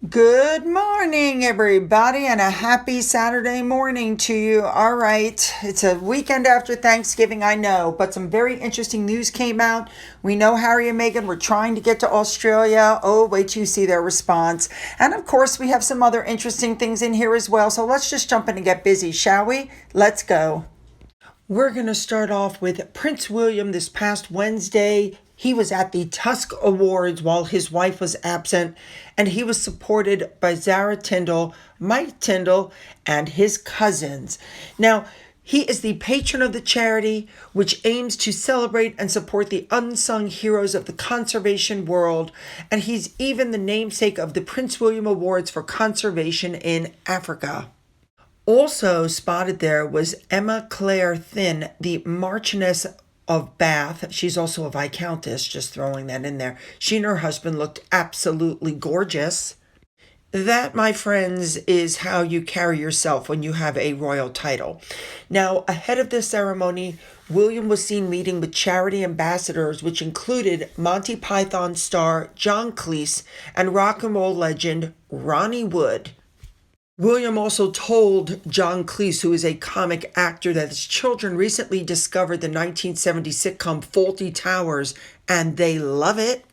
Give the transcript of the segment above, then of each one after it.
Good morning, everybody, and a happy Saturday morning to you. All right, it's a weekend after Thanksgiving, I know, but some very interesting news came out. We know Harry and Meghan were trying to get to Australia. Oh, wait till you see their response. And of course, we have some other interesting things in here as well. So let's just jump in and get busy, shall we? Let's go. We're going to start off with Prince William this past Wednesday. He was at the Tusk Awards while his wife was absent, and he was supported by Zara Tindall, Mike Tindall, and his cousins. Now, he is the patron of the charity, which aims to celebrate and support the unsung heroes of the conservation world, and he's even the namesake of the Prince William Awards for Conservation in Africa. Also spotted there was Emma Claire Thynne, the Marchioness of Bath. She's also a Viscountess, just throwing that in there. She and her husband looked absolutely gorgeous. That, my friends, is how you carry yourself when you have a royal title. Now, ahead of this ceremony, William was seen meeting with charity ambassadors, which included Monty Python star John Cleese and rock and roll legend Ronnie Wood. William also told John Cleese, who is a comic actor, that his children recently discovered the 1970 sitcom Fawlty Towers, and they love it.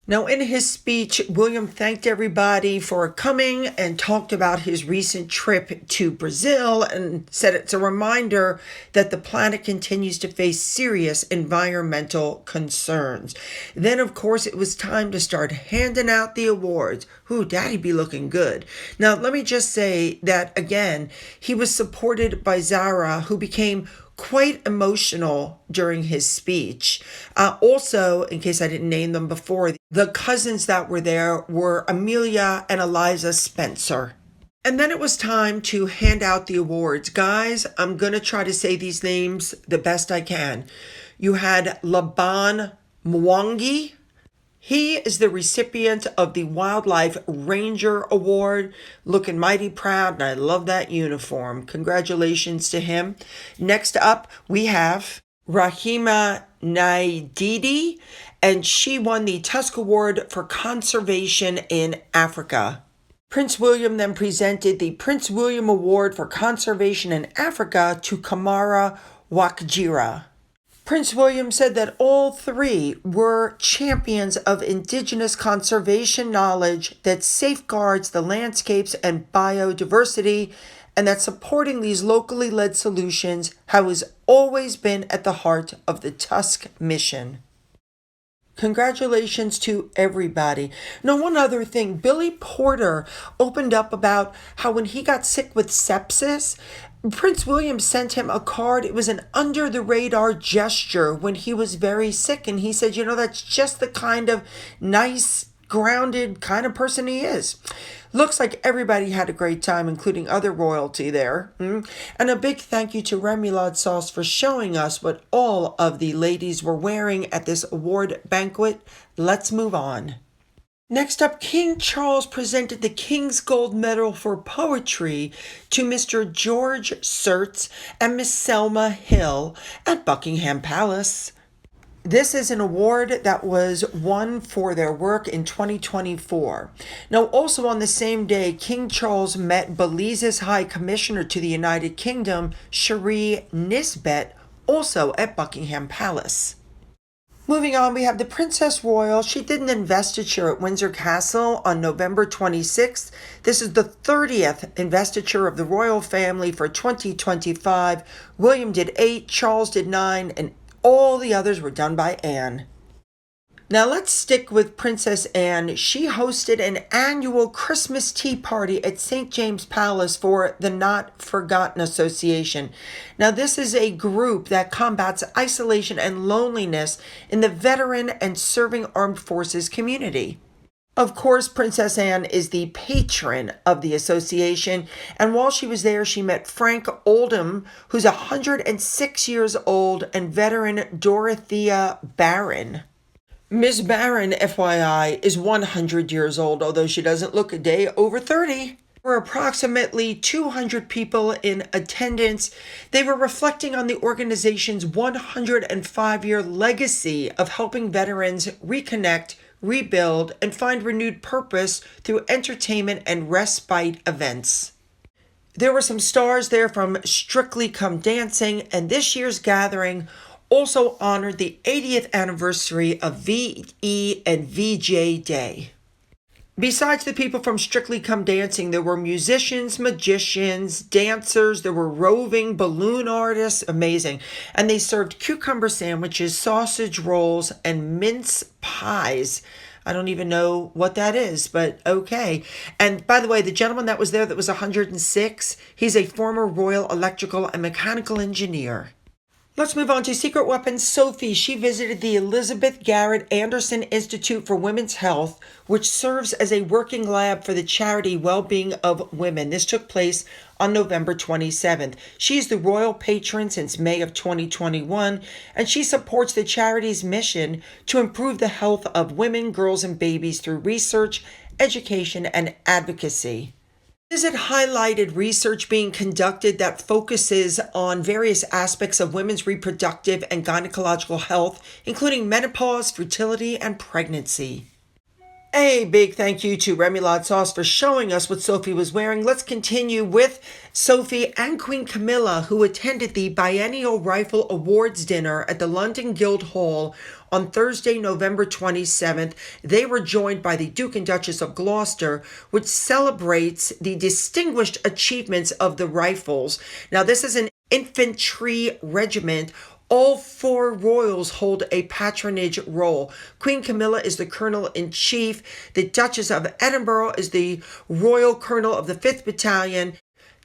Now, in his speech, William thanked everybody for coming and talked about his recent trip to Brazil and said it's a reminder that the planet continues to face serious environmental concerns. Then, of course, it was time to start handing out the awards. Ooh, Daddy be looking good. Now, let me just say that, again, he was supported by Zara, who became quite emotional during his speech. Also, in case I didn't name them before, the cousins that were there were Amelia and Eliza Spencer. And then it was time to hand out the awards. Guys, I'm going to try to say these names the best I can. You had Laban Mwangi. He is the recipient of the Wildlife Ranger Award, looking mighty proud, and I love that uniform. Congratulations to him. Next up, we have Rahima Naididi, and she won the Tusk Award for Conservation in Africa. Prince William then presented the Prince William Award for Conservation in Africa to Kamara Wakjira. Prince William said that all three were champions of indigenous conservation knowledge that safeguards the landscapes and biodiversity, and that supporting these locally led solutions has always been at the heart of the Tusk mission. Congratulations to everybody. Now, one other thing, Billy Porter opened up about how when he got sick with sepsis, Prince William sent him a card. It was an under-the-radar gesture when he was very sick. And he said, that's just the kind of nice, grounded kind of person he is. Looks like everybody had a great time, including other royalty there. And a big thank you to Remoulade Sauce for showing us what all of the ladies were wearing at this award banquet. Let's move on. Next up, King Charles presented the King's Gold Medal for Poetry to Mr. George Surtz and Miss Selma Hill at Buckingham Palace. This is an award that was won for their work in 2024. Now, also on the same day, King Charles met Belize's High Commissioner to the United Kingdom, Cherie Nisbet, also at Buckingham Palace. Moving on, we have the Princess Royal. She did an investiture at Windsor Castle on November 26th. This is the 30th investiture of the royal family for 2025. William did 8, Charles did 9, and all the others were done by Anne. Now let's stick with Princess Anne. She hosted an annual Christmas tea party at St. James Palace for the Not Forgotten Association. Now this is a group that combats isolation and loneliness in the veteran and serving armed forces community. Of course, Princess Anne is the patron of the association, and while she was there, she met Frank Oldham, who's 106 years old, and veteran Dorothea Barron. Miss Barron, FYI, is 100 years old, although she doesn't look a day over 30. There were approximately 200 people in attendance. They were reflecting on the organization's 105-year legacy of helping veterans reconnect rebuild, and find renewed purpose through entertainment and respite events. There were some stars there from Strictly Come Dancing, and this year's gathering also honored the 80th anniversary of VE and VJ Day. Besides the people from Strictly Come Dancing, there were musicians, magicians, dancers, there were roving balloon artists, amazing. And they served cucumber sandwiches, sausage rolls, and mince pies. I don't even know what that is, but okay. And by the way, the gentleman that was there that was 106, he's a former Royal Electrical and Mechanical Engineer. Let's move on to Secret Weapons. Sophie, she visited the Elizabeth Garrett Anderson Institute for Women's Health, which serves as a working lab for the charity Well-Being of Women. This took place on November 27th. She's the royal patron since May of 2021, and she supports the charity's mission to improve the health of women, girls, and babies through research, education, and advocacy. It highlighted research being conducted that focuses on various aspects of women's reproductive and gynecological health, including menopause, fertility, and pregnancy. A big thank you to Remoulade Sauce for showing us what Sophie was wearing. Let's continue with Sophie and Queen Camilla, who attended the Biennial Rifle Awards dinner at the London Guildhall on Thursday, November 27th. They were joined by the Duke and Duchess of Gloucester, which celebrates the distinguished achievements of the Rifles. Now, this is an infantry regiment. All four royals hold a patronage role. Queen Camilla is the Colonel-in-Chief. The Duchess of Edinburgh is the Royal Colonel of the 5th Battalion.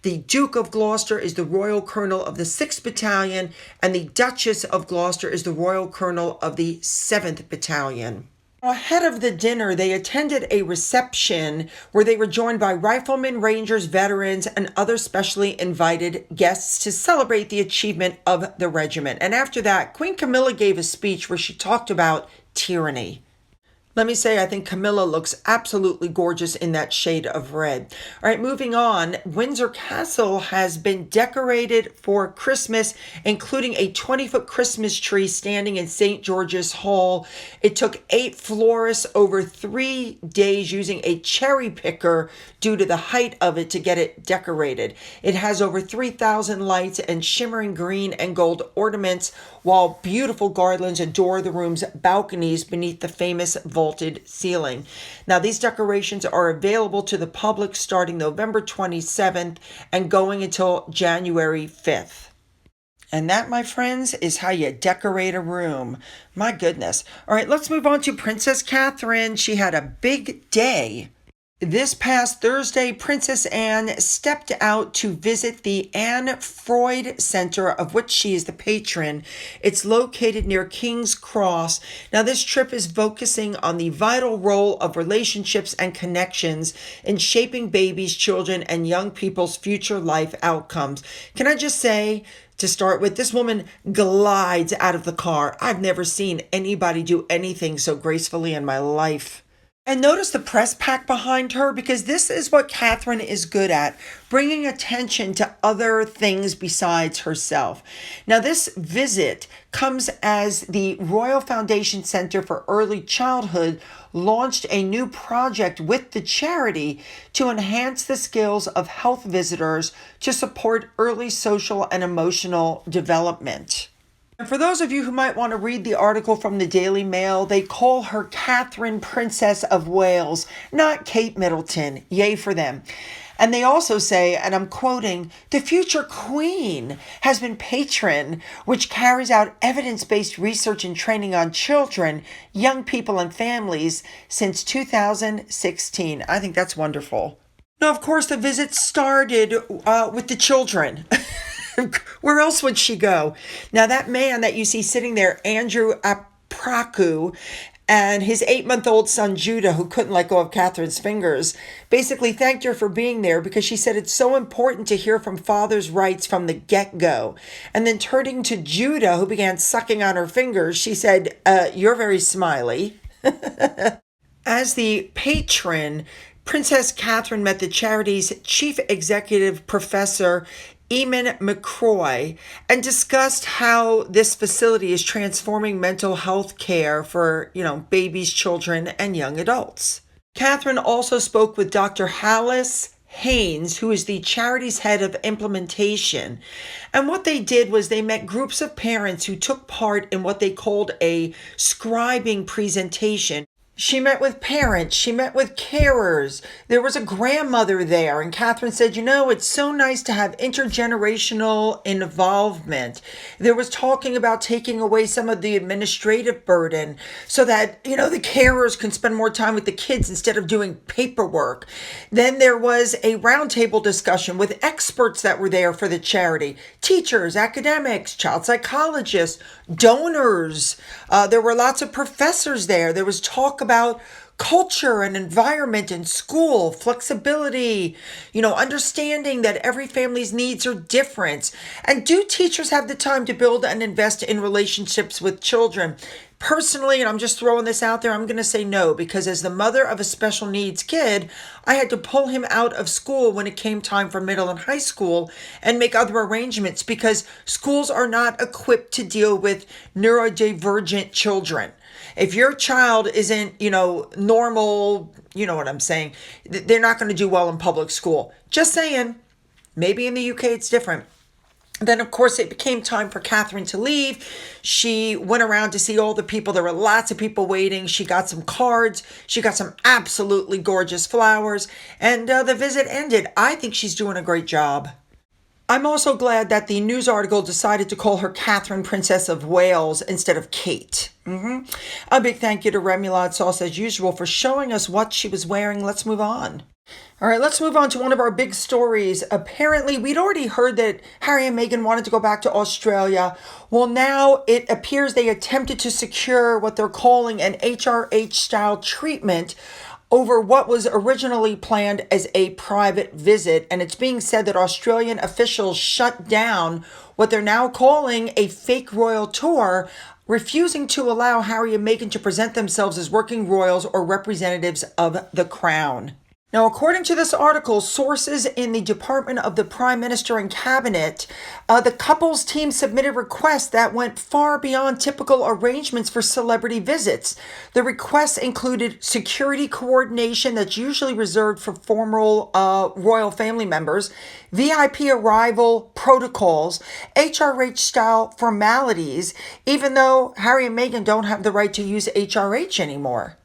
The Duke of Gloucester is the Royal Colonel of the 6th Battalion. And the Duchess of Gloucester is the Royal Colonel of the 7th Battalion. Ahead of the dinner, they attended a reception where they were joined by riflemen, rangers, veterans, and other specially invited guests to celebrate the achievement of the regiment. And after that, Queen Camilla gave a speech where she talked about tyranny. Let me say, I think Camilla looks absolutely gorgeous in that shade of red. All right, moving on. Windsor Castle has been decorated for Christmas, including a 20-foot Christmas tree standing in St. George's Hall. It took 8 florists over 3 days using a cherry picker due to the height of it to get it decorated. It has over 3,000 lights and shimmering green and gold ornaments, while beautiful garlands adorn the room's balconies beneath the famous vaulted ceiling. Now, these decorations are available to the public starting November 27th and going until January 5th. And that, my friends, is how you decorate a room. My goodness. All right, let's move on to Princess Catherine. She had a big day. This past Thursday, Princess Anne stepped out to visit the Anne Freud Center, of which she is the patron. It's located near King's Cross. Now, this trip is focusing on the vital role of relationships and connections in shaping babies, children, and young people's future life outcomes. Can I just say, to start with, this woman glides out of the car. I've never seen anybody do anything so gracefully in my life. And notice the press pack behind her, because this is what Catherine is good at, bringing attention to other things besides herself. Now, this visit comes as the Royal Foundation Center for Early Childhood launched a new project with the charity to enhance the skills of health visitors to support early social and emotional development. And for those of you who might want to read the article from the Daily Mail, they call her Catherine, Princess of Wales, not Kate Middleton. Yay for them. And they also say, and I'm quoting, "The future queen has been patron, which carries out evidence-based research and training on children, young people, and families since 2016. I think that's wonderful. Now, of course, the visit started with the children. Where else would she go? Now, that man that you see sitting there, Andrew Apraku, and his 8-month-old son, Judah, who couldn't let go of Catherine's fingers, basically thanked her for being there because she said it's so important to hear from father's rights from the get-go. And then turning to Judah, who began sucking on her fingers, she said, "You're very smiley." As the patron, Princess Catherine met the charity's chief executive professor Eamon McCroy and discussed how this facility is transforming mental health care for, babies, children, and young adults. Catherine also spoke with Dr. Hallis Haynes, who is the charity's head of implementation. And what they did was they met groups of parents who took part in what they called a scribing presentation. She met with parents. She met with carers. There was a grandmother there. And Catherine said, it's so nice to have intergenerational involvement. There was talking about taking away some of the administrative burden so that, the carers can spend more time with the kids instead of doing paperwork. Then there was a roundtable discussion with experts that were there for the charity. Teachers, academics, child psychologists, donors. There were lots of professors there. There was talk about culture and environment in school, flexibility, understanding that every family's needs are different. And do teachers have the time to build and invest in relationships with children? Personally, and I'm just throwing this out there, I'm going to say no, because as the mother of a special needs kid, I had to pull him out of school when it came time for middle and high school and make other arrangements because schools are not equipped to deal with neurodivergent children. If your child isn't, normal, you know what I'm saying, they're not going to do well in public school. Just saying, maybe in the UK it's different. Then, of course, it became time for Catherine to leave. She went around to see all the people. There were lots of people waiting. She got some cards. She got some absolutely gorgeous flowers. And the visit ended. I think she's doing a great job. I'm also glad that the news article decided to call her Catherine, Princess of Wales, instead of Kate. A big thank you to Remoulade Sauce, as usual, for showing us what she was wearing. Let's move on. All right, let's move on to one of our big stories. Apparently, we'd already heard that Harry and Meghan wanted to go back to Australia. Well, now it appears they attempted to secure what they're calling an HRH-style treatment over what was originally planned as a private visit. And it's being said that Australian officials shut down what they're now calling a fake royal tour, refusing to allow Harry and Meghan to present themselves as working royals or representatives of the crown. Now, according to this article, sources in the Department of the Prime Minister and Cabinet, the couple's team submitted requests that went far beyond typical arrangements for celebrity visits. The requests included security coordination that's usually reserved for formal royal family members, VIP arrival protocols, HRH-style formalities, even though Harry and Meghan don't have the right to use HRH anymore.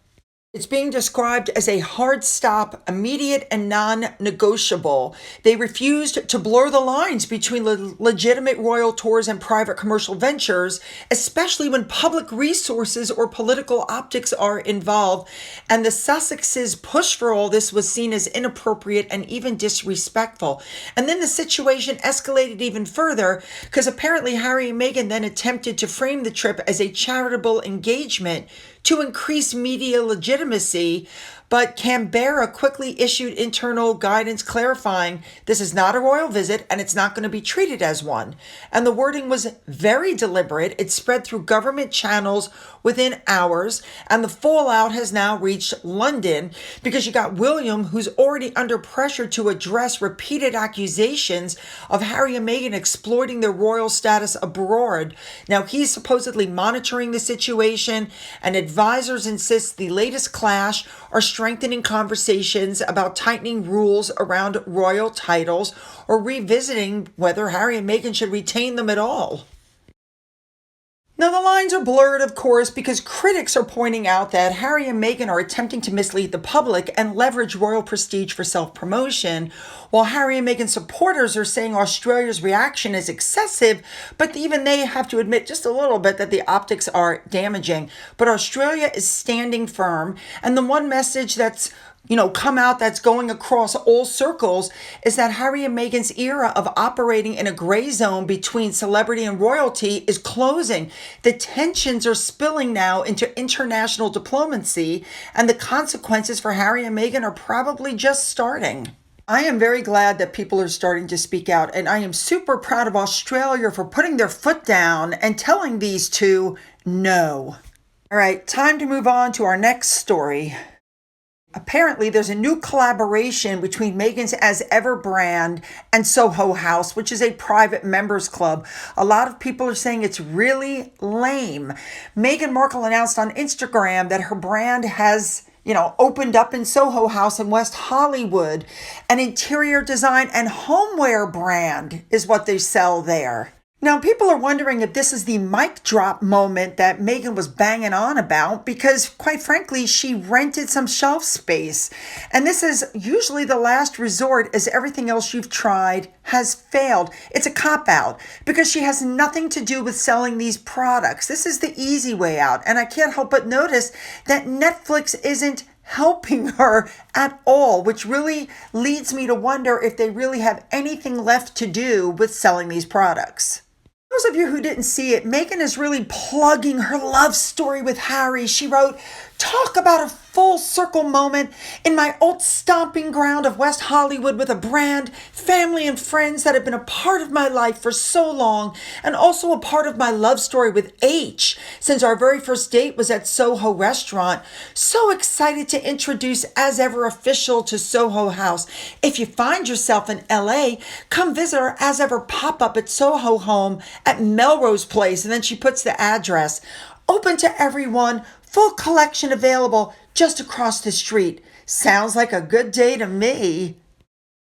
It's being described as a hard stop, immediate and non-negotiable. They refused to blur the lines between legitimate royal tours and private commercial ventures, especially when public resources or political optics are involved. And the Sussexes' push for all this was seen as inappropriate and even disrespectful. And then the situation escalated even further because apparently Harry and Meghan then attempted to frame the trip as a charitable engagement to increase media legitimacy, but Canberra quickly issued internal guidance clarifying this is not a royal visit and it's not going to be treated as one. And the wording was very deliberate. It spread through government channels within hours, and the fallout has now reached London because you got William, who's already under pressure to address repeated accusations of Harry and Meghan exploiting their royal status abroad. Now, he's supposedly monitoring the situation, and advisors insist the latest clash are strengthening conversations about tightening rules around royal titles or revisiting whether Harry and Meghan should retain them at all. Now, the lines are blurred, of course, because critics are pointing out that Harry and Meghan are attempting to mislead the public and leverage royal prestige for self-promotion, while Harry and Meghan supporters are saying Australia's reaction is excessive, but even they have to admit just a little bit that the optics are damaging. But Australia is standing firm, and the one message that's come out that's going across all circles is that Harry and Meghan's era of operating in a gray zone between celebrity and royalty is closing. The tensions are spilling now into international diplomacy, and the consequences for Harry and Meghan are probably just starting. I am very glad that people are starting to speak out, and I am super proud of Australia for putting their foot down and telling these two no. All right, time to move on to our next story. Apparently, there's a new collaboration between Meghan's As Ever brand and Soho House, which is a private members club. A lot of people are saying it's really lame. Meghan Markle announced on Instagram that her brand has opened up in Soho House in West Hollywood. An interior design and homeware brand is what they sell there. Now, people are wondering if this is the mic drop moment that Meghan was banging on about because, quite frankly, she rented some shelf space. And this is usually the last resort as everything else you've tried has failed. It's a cop-out because she has nothing to do with selling these products. This is the easy way out. And I can't help but notice that Netflix isn't helping her at all, which really leads me to wonder if they really have anything left to do with selling these products. Those of you who didn't see it, Meghan is really plugging her love story with Harry. She wrote, "Talk about a full circle moment in my old stomping ground of West Hollywood with a brand, family, and friends that have been a part of my life for so long, and also a part of my love story with H since our very first date was at Soho Restaurant. So excited to introduce As Ever Official to Soho House. If you find yourself in LA, come visit our As Ever pop-up at Soho Home at Melrose Place." And then she puts the address. "Open to everyone, full collection available just across the street." Sounds like a good day to me.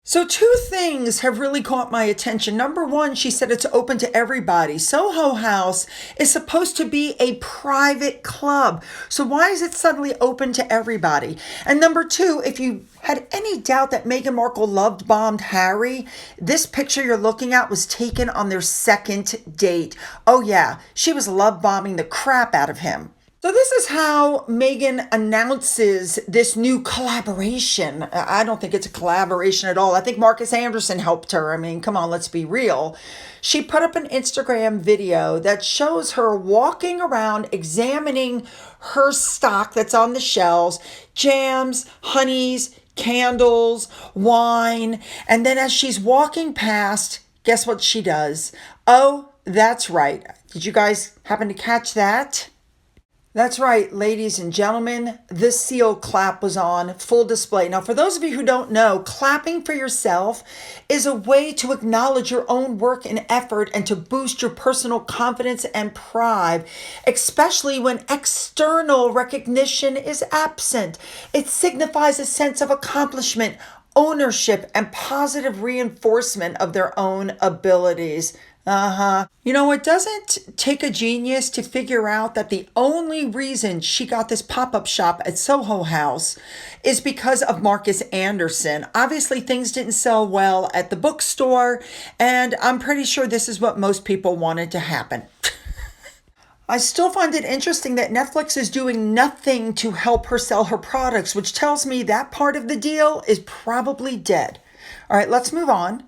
So two things have really caught my attention. Number one, she said it's open to everybody. Soho House is supposed to be a private club. So why is it suddenly open to everybody? And number two, if you had any doubt that Meghan Markle love-bombed Harry, this picture you're looking at was taken on their second date. Oh yeah, she was love-bombing the crap out of him. So this is how Meghan announces this new collaboration. I don't think it's a collaboration at all. I think Marcus Anderson helped her. I mean, come on, let's be real. She put up an Instagram video that shows her walking around examining her stock that's on the shelves, jams, honeys, candles, wine. And then as she's walking past, guess what she does? Oh, that's right. Did you guys happen to catch that? That's right, ladies and gentlemen, the seal clap was on full display. Now, for those of you who don't know, clapping for yourself is a way to acknowledge your own work and effort and to boost your personal confidence and pride, especially when external recognition is absent. It signifies a sense of accomplishment, ownership, and positive reinforcement of their own abilities. It doesn't take a genius to figure out that the only reason she got this pop-up shop at Soho House is because of Marcus Anderson. Obviously, things didn't sell well at the bookstore, and I'm pretty sure this is what most people wanted to happen. I still find it interesting that Netflix is doing nothing to help her sell her products, which tells me that part of the deal is probably dead. All right, let's move on.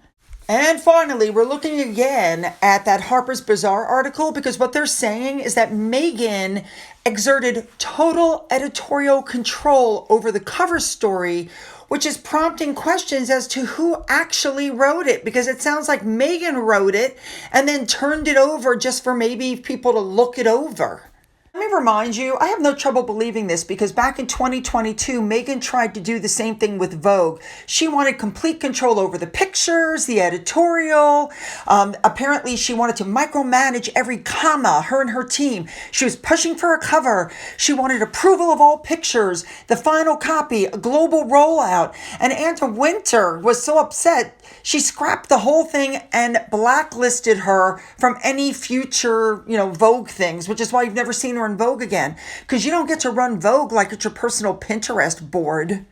And finally, we're looking again at that Harper's Bazaar article because what they're saying is that Meghan exerted total editorial control over the cover story, which is prompting questions as to who actually wrote it, because it sounds like Meghan wrote it and then turned it over just for maybe people to look it over. Let me remind you, I have no trouble believing this because back in 2022, Meghan tried to do the same thing with Vogue. She wanted complete control over the pictures, the editorial. Apparently, she wanted to micromanage every comma, her and her team. She was pushing for a cover. She wanted approval of all pictures, the final copy, a global rollout. And Anna Wintour was so upset, she scrapped the whole thing and blacklisted her from any future, Vogue things, which is why you've never seen her in Vogue again, because you don't get to run Vogue like it's your personal Pinterest board.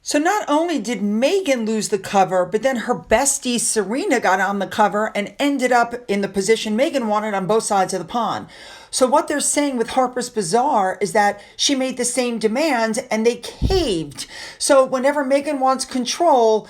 So not only did Meghan lose the cover, but then her bestie Serena got on the cover and ended up in the position Meghan wanted on both sides of the pond. So what they're saying with Harper's Bazaar is that she made the same demands and they caved. So whenever Meghan wants control,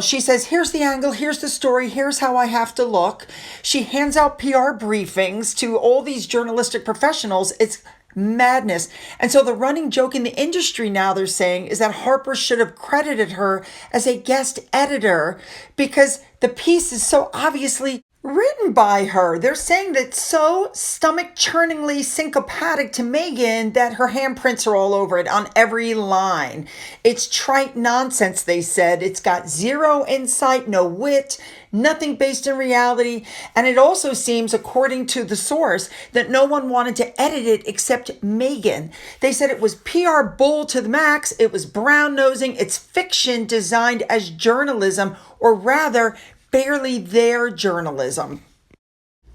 she says, here's the angle, here's the story, here's how I have to look. She hands out PR briefings to all these journalistic professionals. It's madness. And so the running joke in the industry now, they're saying, is that Harper should have credited her as a guest editor because the piece is so obviously written by her. They're saying that it's so stomach-churningly syncopatic to Meghan that her handprints are all over it on every line. It's trite nonsense, they said. It's got zero insight, no wit, nothing based in reality. And it also seems, according to the source, that no one wanted to edit it except Meghan. They said it was PR bull to the max. It was brown-nosing. It's fiction designed as journalism, or rather, barely their journalism.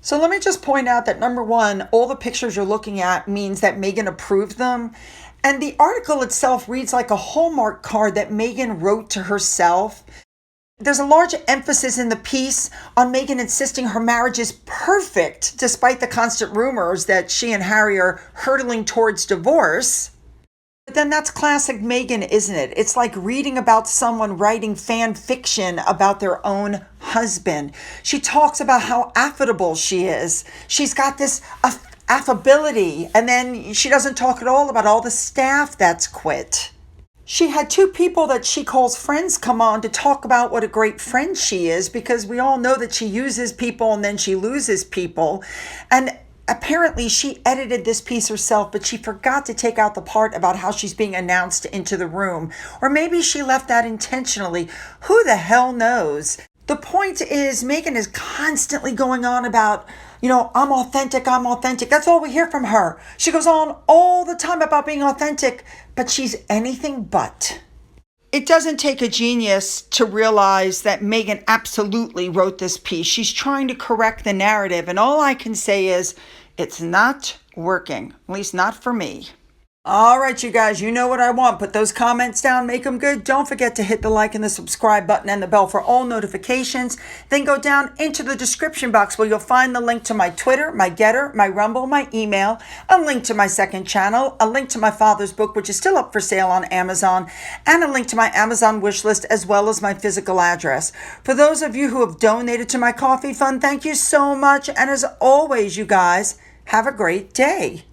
So let me just point out that number one, all the pictures you're looking at means that Meghan approved them. And the article itself reads like a Hallmark card that Meghan wrote to herself. There's a large emphasis in the piece on Meghan insisting her marriage is perfect, despite the constant rumors that she and Harry are hurtling towards divorce. But then that's classic Meghan, isn't it? It's like reading about someone writing fan fiction about their own husband. She talks about how affable she is. She's got this affability, and then she doesn't talk at all about all the staff that's quit. She had two people that she calls friends come on to talk about what a great friend she is, because we all know that she uses people and then she loses people. And apparently she edited this piece herself, but she forgot to take out the part about how she's being announced into the room. Or maybe she left that intentionally. Who the hell knows? The point is, Meghan is constantly going on about, I'm authentic, I'm authentic. That's all we hear from her. She goes on all the time about being authentic, but she's anything but. It doesn't take a genius to realize that Meghan absolutely wrote this piece. She's trying to correct the narrative, and all I can say is it's not working, at least not for me. All right, you guys, you know what I want. Put those comments down, make them good. Don't forget to hit the like and the subscribe button and the bell for all notifications. Then go down into the description box where you'll find the link to my Twitter, my Gettr, my Rumble, my email, a link to my second channel, a link to my father's book, which is still up for sale on Amazon, and a link to my Amazon wish list, as well as my physical address. For those of you who have donated to my coffee fund, thank you so much. And as always, you guys, have a great day.